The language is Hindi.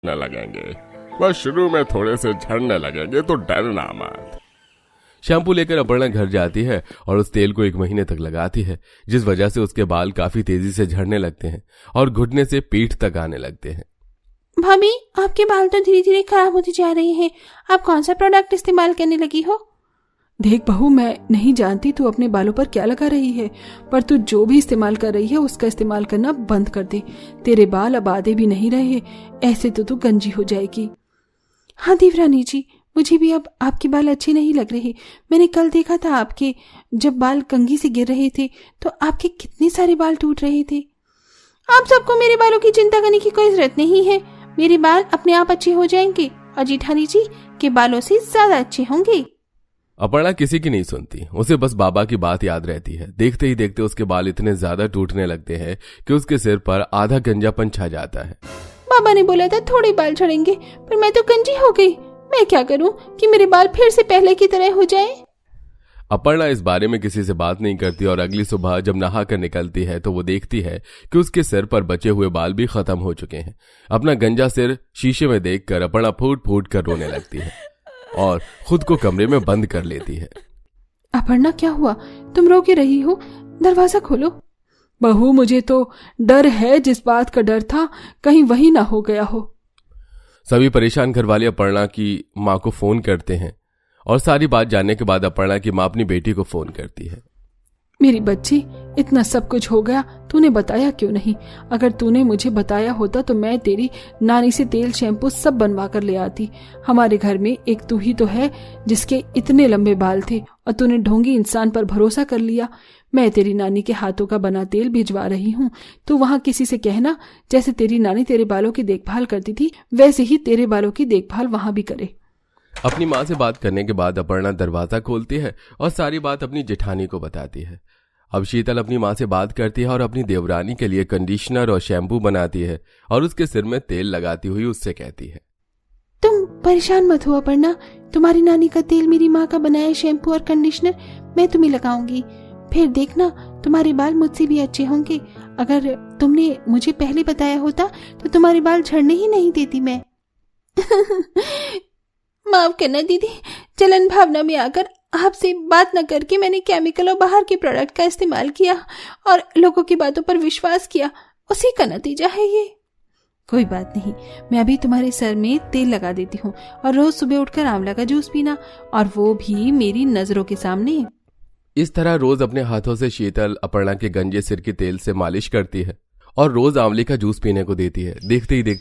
न लगेंगे, बस शुरू में थोड़े से झड़ने लगेंगे तो डरना मत। शैम्पू लेकर अपर्णा घर जाती है और उस तेल को 1 महीने तक लगाती है, जिस वजह से उसके बाल काफी तेजी से झड़ने लगते हैं और घुटने से पीठ तक आने लगते हैं। भाभी, आपके बाल तो धीरे धीरे खराब होते जा रहे हैं। आप कौन सा प्रोडक्ट इस्तेमाल करने लगी हो? देख बहू, मैं नहीं जानती तू अपने बालों पर क्या लगा रही है, पर तू जो भी इस्तेमाल कर रही है उसका इस्तेमाल करना बंद कर दे। तेरे बाल अब आधे भी नहीं रहे, ऐसे तो तू गंजी हो जाएगी। हाँ देवरानी जी, मुझे भी अब आपके बाल अच्छे नहीं लग रहे। मैंने कल देखा था आपके, जब बाल कंघी से गिर रहे थे तो आपके कितने सारे बाल टूट रहे थे। आप सबको मेरे बालों की चिंता करने की कोई जरूरत नहीं है। मेरे बाल अपने आप अच्छे हो जाएंगे और जेठानी जी के बालों से ज्यादा अच्छे होंगे। अपर्णा किसी की नहीं सुनती, उसे बस बाबा की बात याद रहती है। देखते ही देखते उसके बाल इतने ज्यादा टूटने लगते हैं कि उसके सिर पर आधा गंजापन छा जाता है। बाबा ने बोला था थोड़े बाल झड़ेंगे, पर मैं तो गंजी हो गई। मैं क्या करूं कि मेरे बाल फिर से पहले की तरह हो जाएं? अपर्णा इस बारे में किसी से बात नहीं करती और अगली सुबह जब नहा कर निकलती है तो वो देखती है कि उसके सिर पर बचे हुए बाल भी खत्म हो चुके हैं। अपना गंजा सिर शीशे में देखकर अपर्णा फूट फूट कर रोने लगती है और खुद को कमरे में बंद कर लेती है। अपर्णा, क्या हुआ? तुम रो के रही हो? दरवाजा खोलो। बहू, मुझे तो डर है, जिस बात का डर था कहीं वही ना हो गया हो। सभी परेशान घर वाले अपर्णा की माँ को फोन करते हैं और सारी बात जानने के बाद अपर्णा की माँ अपनी बेटी को फोन करती है। मेरी बच्ची, इतना सब कुछ हो गया, तूने बताया क्यों नहीं? अगर तूने मुझे बताया होता तो मैं तेरी नानी से तेल शैम्पू सब बनवा कर ले आती। हमारे घर में एक तू ही तो है जिसके इतने लंबे बाल थे और तूने ढोंगी इंसान पर भरोसा कर लिया। मैं तेरी नानी के हाथों का बना तेल भिजवा रही हूँ। तू वहाँ किसी से कहना, जैसे तेरी नानी तेरे बालों की देखभाल करती थी वैसे ही तेरे बालों की देखभाल वहाँ भी करे। अपनी माँ से बात करने के बाद अपर्णा दरवाजा खोलती है और सारी बात अपनी जेठानी को बताती है। अब शीतल अपनी माँ से बात करती है और अपनी देवरानी के लिए कंडीशनर और शैम्पू बनाती है और उसके सिर में तेल लगाती हुई उससे कहती है, तुम परेशान मत हो अपर्णा, तुम्हारी नानी का तेल, मेरी माँ का बनाया शैम्पू और कंडीशनर मैं तुम्हें लगाऊंगी। फिर देखना तुम्हारे बाल मुझसे भी अच्छे होंगे। अगर तुमने मुझे पहले बताया होता तो तुम्हारे बाल झड़ने ही नहीं देती मैं। माफ करना दीदी, जलन भावना में आकर आपसे बात न करके मैंने केमिकल और बाहर के प्रोडक्ट का इस्तेमाल किया और लोगों की बातों पर विश्वास किया, उसी का नतीजा है ये। कोई बात नहीं, मैं अभी तुम्हारे सर में तेल लगा देती हूँ और रोज सुबह उठकर आंवला का जूस पीना, और वो भी मेरी नजरों के सामने। इस तरह रोज अपने हाथों से शीतल अपर्णा के गंजे सिर के तेल से मालिश करती है और रोज आंवले का जूस पीने को देती है। देखते ही देखते